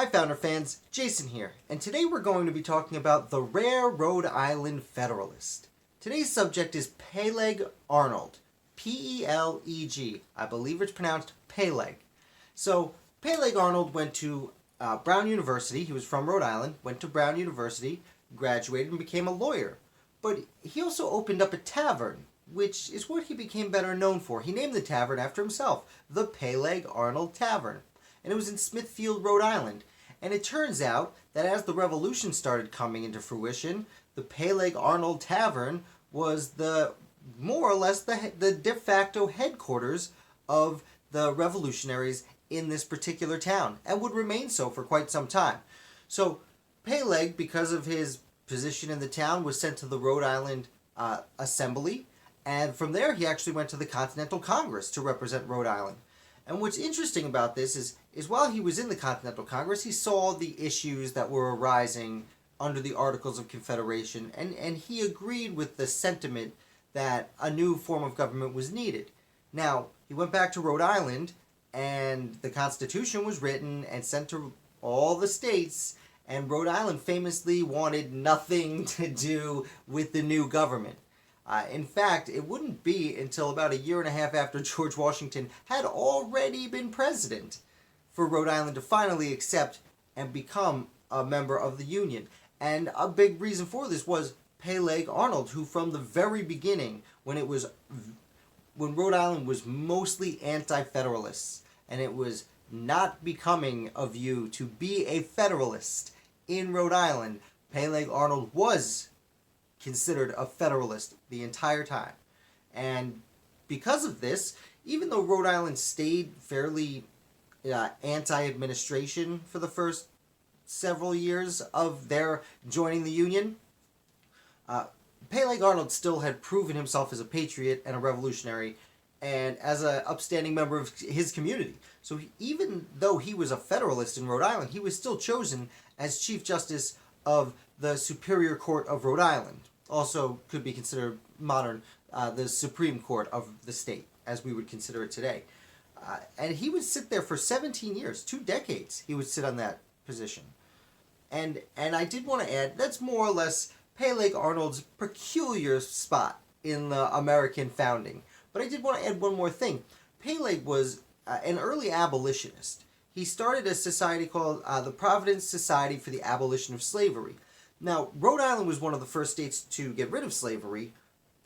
Hi Founder fans, Jason here, and today we're going to be talking about the rare Rhode Island Federalist. Today's subject is Peleg Arnold, P-E-L-E-G. I believe it's pronounced Peleg. So, Peleg Arnold went to Brown University. He was from Rhode Island, went to Brown University, graduated and became a lawyer. But he also opened up a tavern, which is what he became better known for. He named the tavern after himself, the Peleg Arnold Tavern. And it was in Smithfield, Rhode Island. And it turns out that as the Revolution started coming into fruition, the Peleg Arnold Tavern was more or less the de facto headquarters of the revolutionaries in this particular town, and would remain so for quite some time. So Peleg, because of his position in the town, was sent to the Rhode Island Assembly, and from there he actually went to the Continental Congress to represent Rhode Island. And what's interesting about this is while he was in the Continental Congress, he saw the issues that were arising under the Articles of Confederation, and he agreed with the sentiment that a new form of government was needed. Now, he went back to Rhode Island, and the Constitution was written and sent to all the states, and Rhode Island famously wanted nothing to do with the new government. In fact, it wouldn't be until about a year and a half after George Washington had already been president for Rhode Island to finally accept and become a member of the Union. And a big reason for this was Peleg Arnold, who from the very beginning, when Rhode Island was mostly anti-federalists, and it was not becoming of you to be a federalist in Rhode Island, Peleg Arnold was considered a federalist the entire time. And because of this, even though Rhode Island stayed fairly anti-administration for the first several years of their joining the Union, Peleg Arnold still had proven himself as a patriot and a revolutionary and as an upstanding member of his community. So even though he was a federalist in Rhode Island, he was still chosen as Chief Justice of the Superior Court of Rhode Island. Also could be considered modern, the Supreme Court of the state, as we would consider it today. And he would sit there for 17 years, 2 decades, he would sit on that position. And I did want to add, that's more or less Peleg Arnold's peculiar spot in the American founding. But I did want to add one more thing. Peleg was an early abolitionist. He started a society called the Providence Society for the Abolition of Slavery. Now, Rhode Island was one of the first states to get rid of slavery,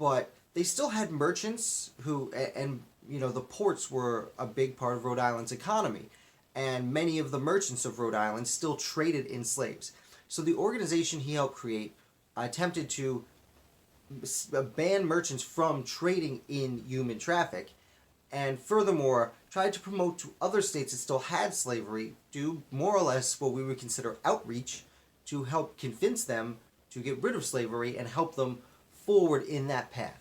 but they still had merchants and the ports were a big part of Rhode Island's economy. And many of the merchants of Rhode Island still traded in slaves. So the organization he helped create attempted to ban merchants from trading in human traffic, and furthermore tried to promote to other states that still had slavery, do more or less what we would consider outreach, to help convince them to get rid of slavery and help them forward in that path.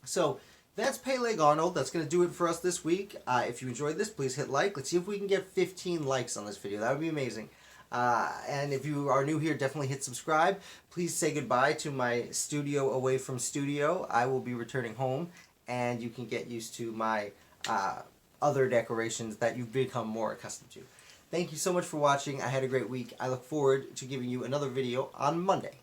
So that's Peleg Arnold. That's going to do it for us this week. If you enjoyed this, please hit like. Let's see if we can get 15 likes on this video. That would be amazing. And if you are new here, definitely hit subscribe. Please say goodbye to my studio away from studio. I will be returning home, and you can get used to my other decorations that you've become more accustomed to. Thank you so much for watching. I had a great week. I look forward to giving you another video on Monday.